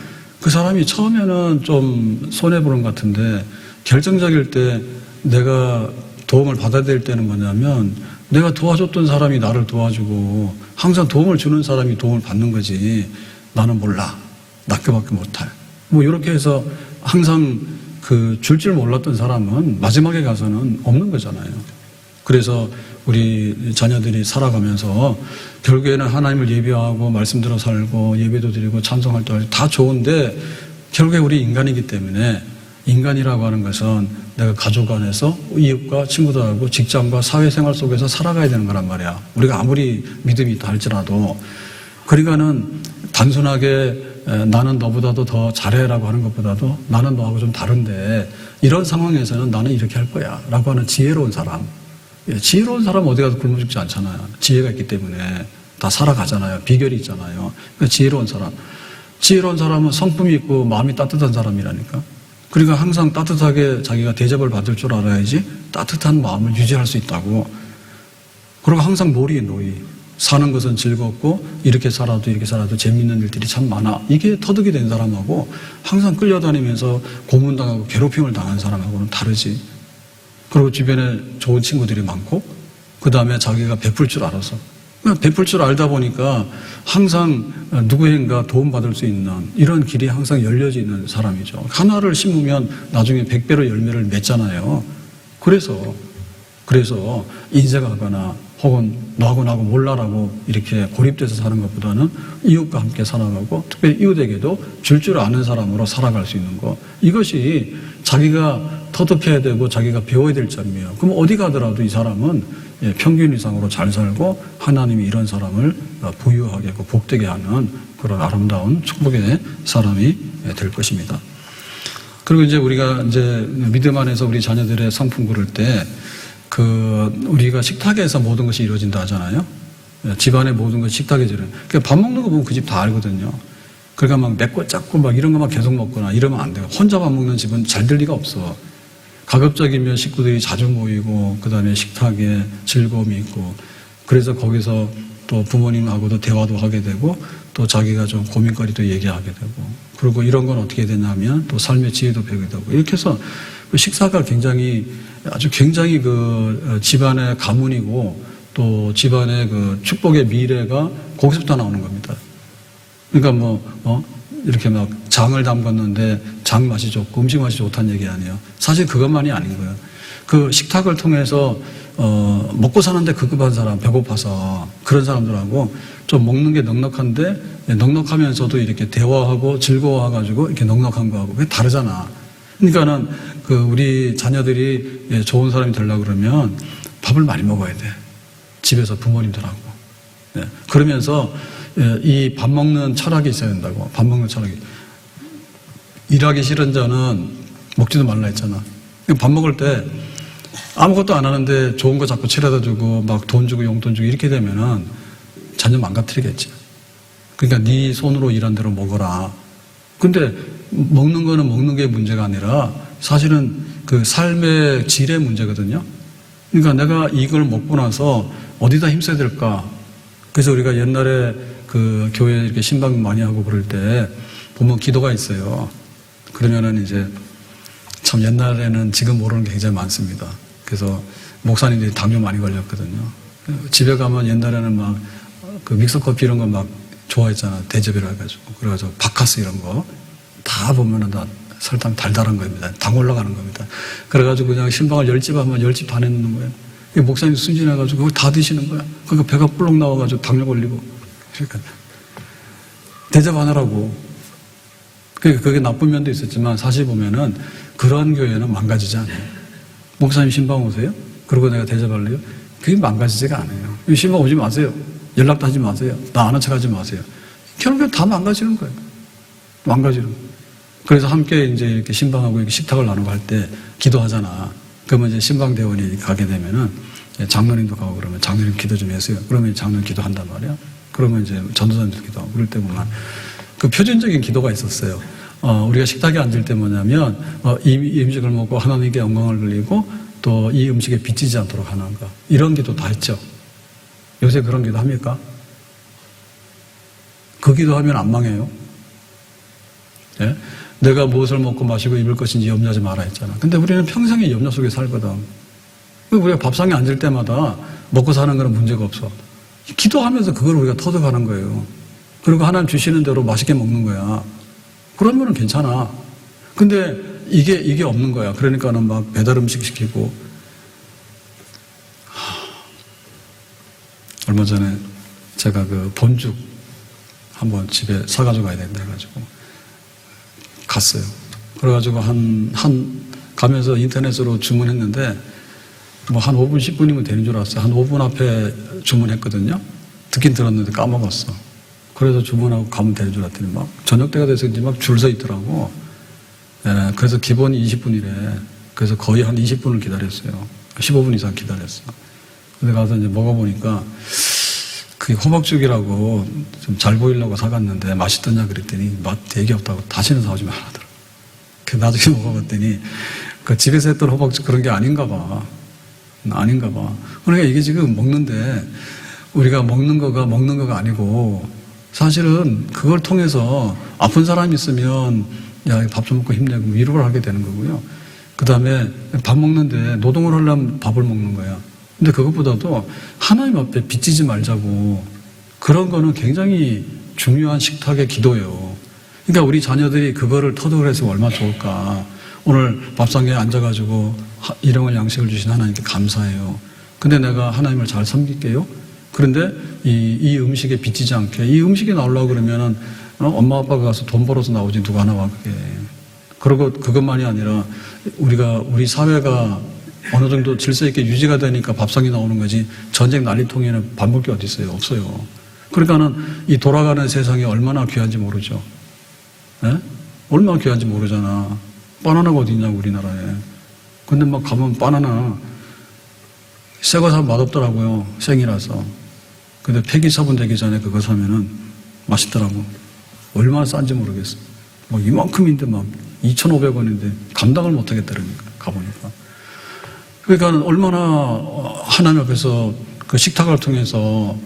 그 사람이 처음에는 좀 손해보는 것 같은데 결정적일 때 내가 도움을 받아야 될 때는 뭐냐면 내가 도와줬던 사람이 나를 도와주고 항상 도움을 주는 사람이 도움을 받는 거지 나는 몰라. 낚여밖에 못할. 이렇게 해서 항상 줄 줄 몰랐던 사람은 마지막에 가서는 없는 거잖아요. 그래서 우리 자녀들이 살아가면서 결국에는 하나님을 예배하고 말씀대로 살고 예배도 드리고 찬송할 때 다 좋은데 결국에 우리 인간이기 때문에 인간이라고 하는 것은 내가 가족 안에서 이웃과 친구들하고 직장과 사회생활 속에서 살아가야 되는 거란 말이야. 우리가 아무리 믿음이 있다 할지라도. 그러니까는 단순하게 나는 너보다도 더 잘해라고 하는 것보다도 나는 너하고 좀 다른데 이런 상황에서는 나는 이렇게 할 거야 라고 하는 지혜로운 사람. 지혜로운 사람은 어디 가서 굶어 죽지 않잖아요. 지혜가 있기 때문에 다 살아가잖아요. 비결이 있잖아요. 그러니까 지혜로운 사람. 지혜로운 사람은 성품이 있고 마음이 따뜻한 사람이라니까. 그러니까 항상 따뜻하게 자기가 대접을 받을 줄 알아야지 따뜻한 마음을 유지할 수 있다고. 그리고 항상 놀이. 사는 것은 즐겁고 이렇게 살아도 재미있는 일들이 참 많아. 이게 터득이 된 사람하고 항상 끌려다니면서 고문당하고 괴롭힘을 당한 사람하고는 다르지. 그리고 주변에 좋은 친구들이 많고 그 다음에 자기가 베풀 줄 알아서 베풀 줄 알다 보니까 항상 누구인가 도움받을 수 있는 이런 길이 항상 열려지는 사람이죠. 하나를 심으면 나중에 100배로 열매를 맺잖아요. 그래서 인색하거나 혹은 너하고 나하고 몰라라고 이렇게 고립돼서 사는 것보다는 이웃과 함께 살아가고 특별히 이웃에게도 줄 아는 사람으로 살아갈 수 있는 것. 이것이 자기가 터득해야 되고 자기가 배워야 될 점이에요. 그럼 어디 가더라도 이 사람은 평균 이상으로 잘 살고 하나님이 이런 사람을 부유하게 하고 복되게 하는 그런 아름다운 축복의 사람이 될 것입니다. 그리고 이제 우리가 이제 믿음 안에서 우리 자녀들의 성품 고를 때 우리가 식탁에서 모든 것이 이루어진다 하잖아요. 집안의 모든 것이 식탁에서 이루어져요. 그러니까 밥 먹는 거 보면 그 집 다 알거든요. 그러니까 막 맵고 짭고 막 이런 것만 계속 먹거나 이러면 안 돼요. 혼자 밥 먹는 집은 잘 될 리가 없어. 가급적이면 식구들이 자주 모이고 그 다음에 식탁에 즐거움이 있고 그래서 거기서 또 부모님하고도 대화도 하게 되고 또 자기가 좀 고민거리도 얘기하게 되고 그리고 이런 건 어떻게 되냐면 또 삶의 지혜도 배우게 되고 이렇게 해서 식사가 아주 굉장히 집안의 가문이고 또 집안의 축복의 미래가 거기서부터 나오는 겁니다. 그러니까 이렇게 막 장을 담궜는데 장 맛이 좋고 음식 맛이 좋다는 얘기 아니에요. 사실 그것만이 아닌 거예요. 그 식탁을 통해서 먹고 사는데 급급한 사람, 배고파서 그런 사람들하고 좀 먹는 게 넉넉한데 넉넉하면서도 이렇게 대화하고 즐거워가지고 이렇게 넉넉한 거하고 그게 다르잖아. 그러니까는 우리 자녀들이 좋은 사람이 되려고 그러면 밥을 많이 먹어야 돼. 집에서 부모님들하고. 그러면서 이 밥 먹는 철학이 있어야 된다고. 밥 먹는 철학이. 일하기 싫은 자는 먹지도 말라 했잖아. 밥 먹을 때 아무것도 안 하는데 좋은 거 자꾸 치려다 주고 막 돈 주고 용돈 주고 이렇게 되면은 자녀 망가뜨리겠지. 그러니까 네 손으로 일한 대로 먹어라. 근데 먹는 거는 먹는 게 문제가 아니라 사실은 삶의 질의 문제거든요. 그러니까 내가 이걸 먹고 나서 어디다 힘써야 될까? 그래서 우리가 옛날에 교회 이렇게 신방 많이 하고 그럴 때 보면 기도가 있어요. 그러면은 이제 참 옛날에는 지금 모르는 게 굉장히 많습니다. 그래서 목사님들이 당뇨 많이 걸렸거든요. 집에 가면 옛날에는 막 믹서커피 이런 거 막 좋아했잖아. 대접이라 해가지고. 그래가지고 바카스 이런 거 다 보면은 다 설탕 달달한 겁니다. 당 올라가는 겁니다. 그래가지고 그냥 신방을 10집 하면 10집 반 해놓는 거예요. 목사님 순진해가지고 그걸 다 드시는 거야. 그러니까 배가 불룩 나와가지고 당뇨 걸리고. 그러니까 대접 안 하라고. 그게 나쁜 면도 있었지만 사실 보면은 그런 교회는 망가지지 않아요. 목사님 신방 오세요? 그리고 내가 대접할래요? 그게 망가지지가 않아요. 신방 오지 마세요. 연락도 하지 마세요. 나 아는 척 하지 마세요. 결국엔 다 망가지는 거예요. 망가지는 거예요. 그래서 함께 이제 이렇게 신방하고 이렇게 식탁을 나누고 할 때 기도하잖아. 그러면 이제 신방 대원이 가게 되면은 장로님도 가고 그러면 장로님 기도 좀 해주세요. 그러면 장로님 기도한단 말이야. 그러면 이제 전도사님도 기도하고 그럴 때 보면 표준적인 기도가 있었어요. 우리가 식탁에 앉을 때 뭐냐면 이 음식을 먹고 하나님께 영광을 돌리고 또 이 음식에 비치지 않도록 하는 거. 이런 기도 다 했죠. 요새 그런 기도 합니까? 그 기도하면 안 망해요. 예? 내가 무엇을 먹고 마시고 입을 것인지 염려하지 마라 했잖아. 근데 우리는 평생에 염려 속에 살거든. 우리가 밥상에 앉을 때마다 먹고 사는 거는 문제가 없어. 기도하면서 그걸 우리가 터득하는 거예요. 그리고 하나님 주시는 대로 맛있게 먹는 거야. 그러면은 괜찮아. 근데 이게 없는 거야. 그러니까는 막 배달 음식 시키고. 얼마 전에 제가 본죽 한번 집에 사가지고 가야 된다 해가지고 갔어요. 그래가지고 한 가면서 인터넷으로 주문했는데 뭐 한 5분, 10분이면 되는 줄 알았어요. 한 5분 앞에 주문했거든요. 듣긴 들었는데 까먹었어. 그래서 주문하고 가면 되는 줄 알았더니 막 저녁 때가 돼서 이제 막 줄 서 있더라고. 예, 그래서 기본이 20분이래. 그래서 거의 한 20분을 기다렸어요. 15분 이상 기다렸어. 근데 가서 이제 먹어보니까 그 호박죽이라고 좀 잘 보이려고 사갔는데 맛있더냐 그랬더니 맛 되게 없다고 다시는 사오지 말라더라고. 그 나중에 먹어봤더니 그 집에서 했던 호박죽 그런 게 아닌가 봐. 아닌가 봐. 그러니까 이게 지금 먹는데 우리가 먹는 거가 아니고 사실은 그걸 통해서 아픈 사람이 있으면 야, 밥 좀 먹고 힘내고 위로를 하게 되는 거고요. 그 다음에 밥 먹는데 노동을 하려면 밥을 먹는 거야. 근데 그것보다도 하나님 앞에 빚지지 말자고 그런 거는 굉장히 중요한 식탁의 기도예요. 그러니까 우리 자녀들이 그거를 터득을 해서 얼마나 좋을까. 오늘 밥상에 앉아가지고 일용할 양식을 주신 하나님께 감사해요. 근데 내가 하나님을 잘 섬길게요. 그런데 이 음식에 빚지지 않게 이 음식이 나오려고 그러면은 엄마 아빠가 가서 돈 벌어서 나오지 누가 나와 그게. 그리고 그것만이 아니라 우리 사회가 어느 정도 질서 있게 유지가 되니까 밥상이 나오는 거지 전쟁 난리통에는 밥 먹을 게 어디 있어요? 없어요. 그러니까는 이 돌아가는 세상이 얼마나 귀한지 모르죠. 예? 얼마나 귀한지 모르잖아. 바나나가 어디 있냐고 우리나라에. 근데 막 가면 바나나 새 거 사면 맛없더라고요. 생이라서. 근데 폐기 처분되기 전에 그거 사면은 맛있더라고. 얼마나 싼지 모르겠어. 뭐 이만큼인데 막 2,500원인데 감당을 못 하겠다니까 가보니까. 그러니까 얼마나 하나님 앞에서 그 식탁을 통해서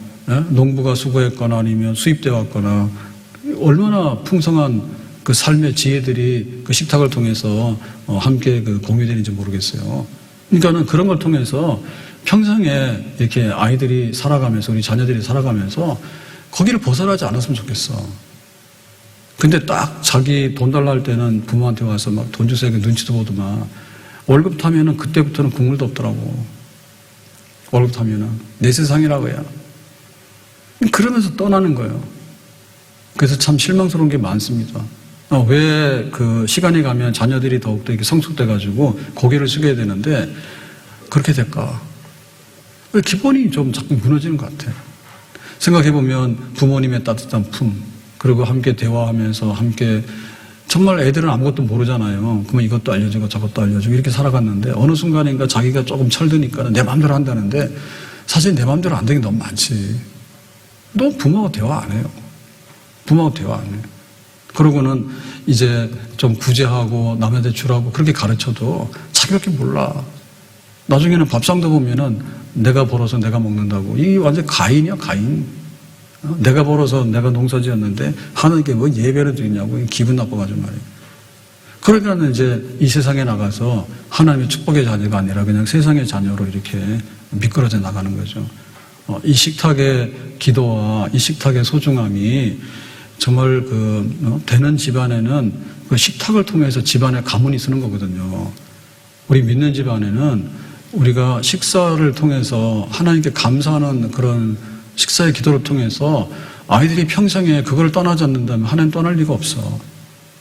농부가 수고했거나 아니면 수입돼 왔거나 얼마나 풍성한 그 삶의 지혜들이 그 식탁을 통해서 함께 그 공유되는지 모르겠어요. 그러니까는 그런 걸 통해서 평생에 이렇게 아이들이 살아가면서 우리 자녀들이 살아가면서 거기를 벗어나지 않았으면 좋겠어. 근데 딱 자기 돈 달라 할 때는 부모한테 와서 막 돈 주세요 눈치도 보더만 월급 타면은 그때부터는 국물도 없더라고. 월급 타면은 내 세상이라고 해요. 그러면서 떠나는 거예요. 그래서 참 실망스러운 게 많습니다. 왜 그 시간이 가면 자녀들이 더욱더 이렇게 성숙돼가지고 고개를 숙여야 되는데 그렇게 될까? 왜 기본이 좀 자꾸 무너지는 것 같아요. 생각해보면 부모님의 따뜻한 품, 그리고 함께 대화하면서 함께 정말 애들은 아무것도 모르잖아요. 그러면 이것도 알려주고 저것도 알려주고 이렇게 살아갔는데 어느 순간인가 자기가 조금 철드니까 내 마음대로 한다는데 사실 내 마음대로 안 되는 게 너무 많지. 너 부모하고 대화 안 해요. 부모하고 대화 안 해요. 그러고는 이제 좀 구제하고 남한테 주라고 그렇게 가르쳐도 자기밖에 몰라. 나중에는 밥상도 보면은 내가 벌어서 내가 먹는다고. 이게 완전 가인이야, 가인. 내가 벌어서 내가 농사 지었는데 하나님께 뭐 예배를 드리냐고 기분 나빠가지고 말이에요. 그러니까 이제 이 세상에 나가서 하나님의 축복의 자녀가 아니라 그냥 세상의 자녀로 이렇게 미끄러져 나가는 거죠. 이 식탁의 기도와 이 식탁의 소중함이 정말 되는 집안에는 그 식탁을 통해서 집안에 가문이 쓰는 거거든요. 우리 믿는 집안에는 우리가 식사를 통해서 하나님께 감사하는 그런 식사의 기도를 통해서 아이들이 평생에 그걸 떠나지 않는다면 하나님 떠날 리가 없어.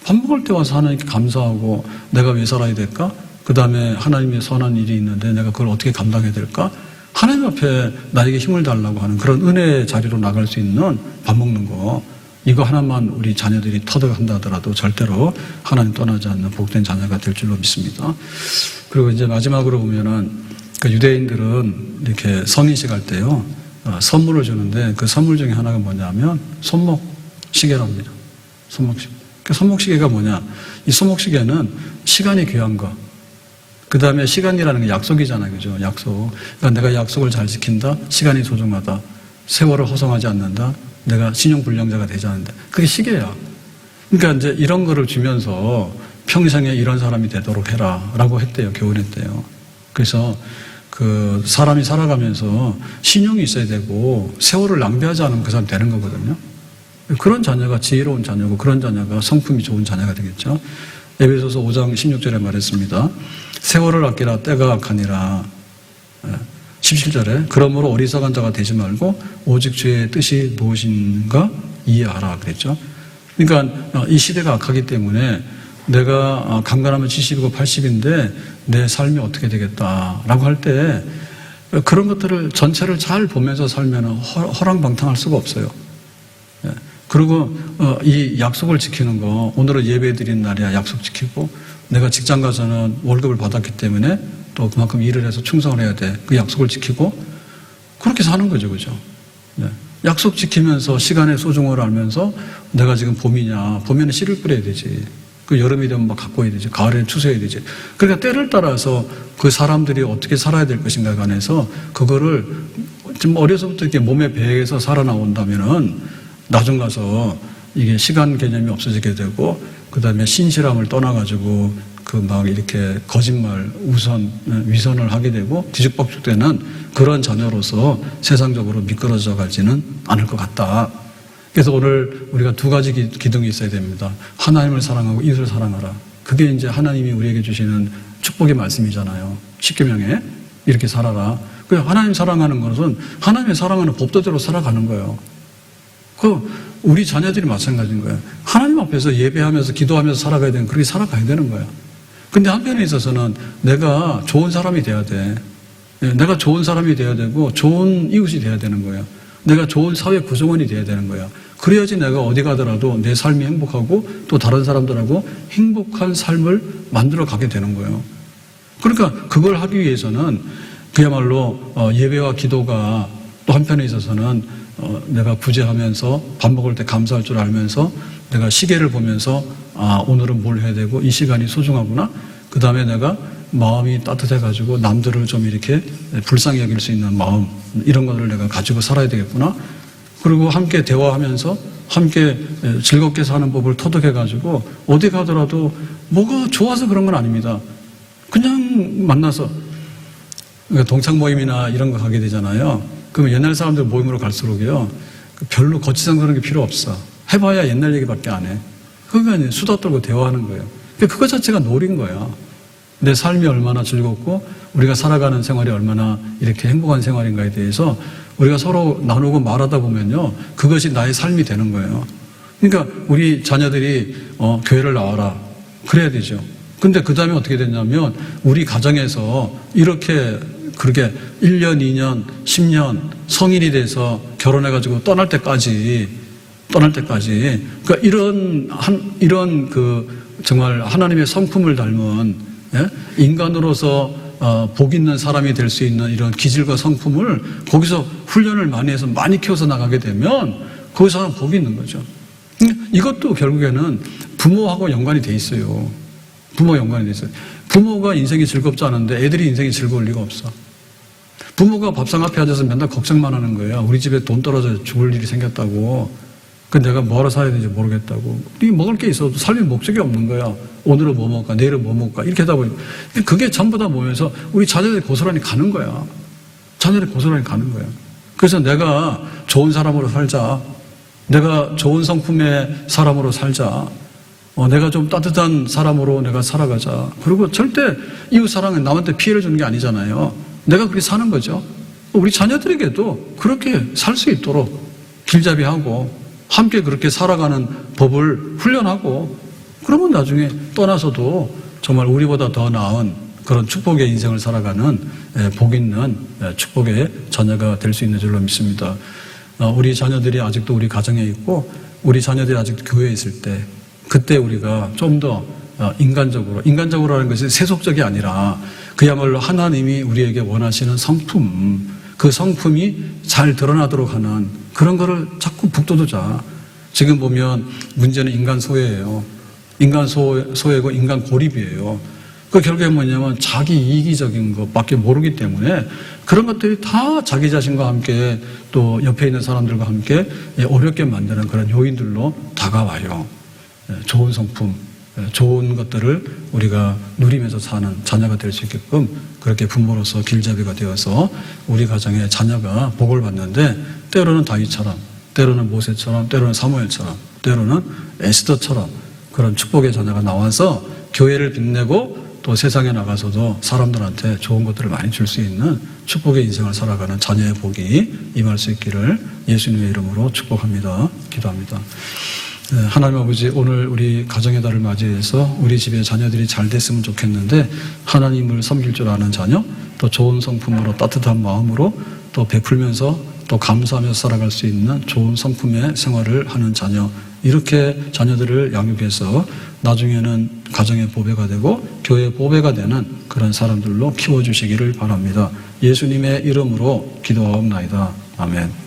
밥 먹을 때 와서 하나님께 감사하고 내가 왜 살아야 될까? 그 다음에 하나님의 선한 일이 있는데 내가 그걸 어떻게 감당해야 될까? 하나님 앞에 나에게 힘을 달라고 하는 그런 은혜의 자리로 나갈 수 있는 밥 먹는 거. 이거 하나만 우리 자녀들이 터득한다 하더라도 절대로 하나님 떠나지 않는 복된 자녀가 될 줄로 믿습니다. 그리고 이제 마지막으로 보면은 그 유대인들은 이렇게 성인식 할 때요. 선물을 주는데 그 선물 중에 하나가 뭐냐면 손목시계랍니다. 손목시계. 그 손목시계가 뭐냐? 이 손목시계는 시간이 귀한 거. 그 다음에 시간이라는 게 약속이잖아요. 그죠? 약속. 그러니까 내가 약속을 잘 지킨다. 시간이 소중하다. 세월을 허송하지 않는다. 내가 신용불량자가 되지 않는다. 그게 시계야. 그러니까 이제 이런 거를 주면서 평생에 이런 사람이 되도록 해라. 라고 했대요. 교훈했대요. 그래서 그 사람이 살아가면서 신용이 있어야 되고 세월을 낭비하지 않으면 그 사람 되는 거거든요. 그런 자녀가 지혜로운 자녀고 그런 자녀가 성품이 좋은 자녀가 되겠죠. 에베소서 5장 16절에 말했습니다. 세월을 아끼라 때가 악하니라. 17절에 그러므로 어리석은 자가 되지 말고 오직 주의 뜻이 무엇인가 이해하라 그랬죠. 그러니까 이 시대가 악하기 때문에 내가 강간하면 70이고 80인데 내 삶이 어떻게 되겠다라고 할 때 그런 것들을 전체를 잘 보면서 살면 허랑방탕할 수가 없어요. 그리고 이 약속을 지키는 거, 오늘은 예배 드린 날이야 약속 지키고, 내가 직장 가서는 월급을 받았기 때문에 또 그만큼 일을 해서 충성을 해야 돼. 그 약속을 지키고 그렇게 사는 거죠, 그죠? 약속 지키면서 시간의 소중을 알면서 내가 지금 봄이냐, 봄에는 씨를 뿌려야 되지. 그 여름이 되면 막 가꿔야 되지. 가을에는 추수해야 되지. 그러니까 때를 따라서 그 사람들이 어떻게 살아야 될 것인가에 관해서 그거를 좀 어려서부터 이렇게 몸에 배해서 살아나온다면은 나중 가서 이게 시간 개념이 없어지게 되고, 그 다음에 신실함을 떠나가지고 그 막 이렇게 거짓말, 위선을 하게 되고 뒤죽박죽되는 그런 자녀로서 세상적으로 미끄러져 가지는 않을 것 같다. 그래서 오늘 우리가 두 가지 기둥이 있어야 됩니다. 하나님을 사랑하고 이웃을 사랑하라. 그게 이제 하나님이 우리에게 주시는 축복의 말씀이잖아요. 십계명에 이렇게 살아라. 하나님 사랑하는 것은 하나님의 사랑하는 법도대로 살아가는 거예요. 우리 자녀들이 마찬가지인 거예요. 하나님 앞에서 예배하면서 기도하면서 살아가야 되는, 그렇게 살아가야 되는 거예요. 근데 한편에 있어서는 내가 좋은 사람이 돼야 돼. 내가 좋은 사람이 돼야 되고 좋은 이웃이 돼야 되는 거예요. 내가 좋은 사회 구성원이 돼야 되는 거예요. 그래야지 내가 어디 가더라도 내 삶이 행복하고 또 다른 사람들하고 행복한 삶을 만들어 가게 되는 거예요. 그러니까 그걸 하기 위해서는 그야말로 예배와 기도가 또 한편에 있어서는 내가 구제하면서 밥 먹을 때 감사할 줄 알면서 내가 시계를 보면서 오늘은 뭘 해야 되고 이 시간이 소중하구나. 그 다음에 내가 마음이 따뜻해가지고 남들을 좀 이렇게 불쌍히 여길 수 있는 마음, 이런 것을 내가 가지고 살아야 되겠구나. 그리고 함께 대화하면서 함께 즐겁게 사는 법을 터득해가지고 어디 가더라도 뭐가 좋아서 그런 건 아닙니다. 그냥 만나서 동창 모임이나 이런 거 가게 되잖아요. 그러면 옛날 사람들 모임으로 갈수록요, 별로 거치장 그런 게 필요 없어. 해봐야 옛날 얘기밖에 안 해. 그러니까 수다 떨고 대화하는 거예요. 그거 자체가 놀인 거야. 내 삶이 얼마나 즐겁고 우리가 살아가는 생활이 얼마나 이렇게 행복한 생활인가에 대해서 우리가 서로 나누고 말하다 보면요, 그것이 나의 삶이 되는 거예요. 그러니까 우리 자녀들이 교회를 나와라 그래야 되죠. 근데 그 다음에 어떻게 됐냐면 우리 가정에서 이렇게 그렇게 1년, 2년, 10년 성인이 돼서 결혼해가지고 떠날 때까지 그러니까 이런 정말 하나님의 성품을 닮은 인간으로서 복 있는 사람이 될 수 있는 이런 기질과 성품을 거기서 훈련을 많이 해서 많이 키워서 나가게 되면 그 사람 복이 있는 거죠. 이것도 결국에는 부모하고 연관이 돼 있어요. 부모가 인생이 즐겁지 않은데 애들이 인생이 즐거울 리가 없어. 부모가 밥상 앞에 앉아서 맨날 걱정만 하는 거예요. 우리 집에 돈 떨어져 죽을 일이 생겼다고. 내가 뭐하러 살아야 되는지 모르겠다고. 먹을 게 있어도 삶의 목적이 없는 거야. 오늘은 뭐 먹을까, 내일은 뭐 먹을까, 이렇게 하다 보니까 그게 전부 다 모여서 우리 자녀들이 고스란히 가는 거야. 그래서 내가 좋은 사람으로 살자. 내가 좋은 성품의 사람으로 살자. 내가 좀 따뜻한 사람으로 내가 살아가자. 그리고 절대 이웃 사랑은 남한테 피해를 주는 게 아니잖아요. 내가 그렇게 사는 거죠. 우리 자녀들에게도 그렇게 살 수 있도록 길잡이하고 함께 그렇게 살아가는 법을 훈련하고, 그러면 나중에 떠나서도 정말 우리보다 더 나은 그런 축복의 인생을 살아가는 복 있는 축복의 자녀가 될 수 있는 줄로 믿습니다. 우리 자녀들이 아직도 우리 가정에 있고 우리 자녀들이 아직도 교회에 있을 때, 그때 우리가 좀 더 인간적으로라는 것이 세속적이 아니라 그야말로 하나님이 우리에게 원하시는 성품, 그 성품이 잘 드러나도록 하는 그런 거를 자꾸 북돋우자. 지금 보면 문제는 인간 소외예요. 인간 소외고 인간 고립이에요. 그 결국에 뭐냐면 자기 이기적인 것밖에 모르기 때문에 그런 것들이 다 자기 자신과 함께 또 옆에 있는 사람들과 함께 어렵게 만드는 그런 요인들로 다가와요. 좋은 성품, 좋은 것들을 우리가 누리면서 사는 자녀가 될 수 있게끔 그렇게 부모로서 길잡이가 되어서 우리 가정에 자녀가 복을 받는데, 때로는 다윗처럼, 때로는 모세처럼, 때로는 사무엘처럼, 때로는 에스더처럼 그런 축복의 자녀가 나와서 교회를 빛내고 또 세상에 나가서도 사람들한테 좋은 것들을 많이 줄 수 있는 축복의 인생을 살아가는 자녀의 복이 임할 수 있기를 예수님의 이름으로 축복합니다. 기도합니다. 네, 하나님 아버지, 오늘 우리 가정의 달을 맞이해서 우리 집에 자녀들이 잘 됐으면 좋겠는데 하나님을 섬길 줄 아는 자녀, 또 좋은 성품으로 따뜻한 마음으로 또 베풀면서 또 감사하며 살아갈 수 있는 좋은 성품의 생활을 하는 자녀, 이렇게 자녀들을 양육해서 나중에는 가정의 보배가 되고 교회의 보배가 되는 그런 사람들로 키워주시기를 바랍니다. 예수님의 이름으로 기도하옵나이다. 아멘.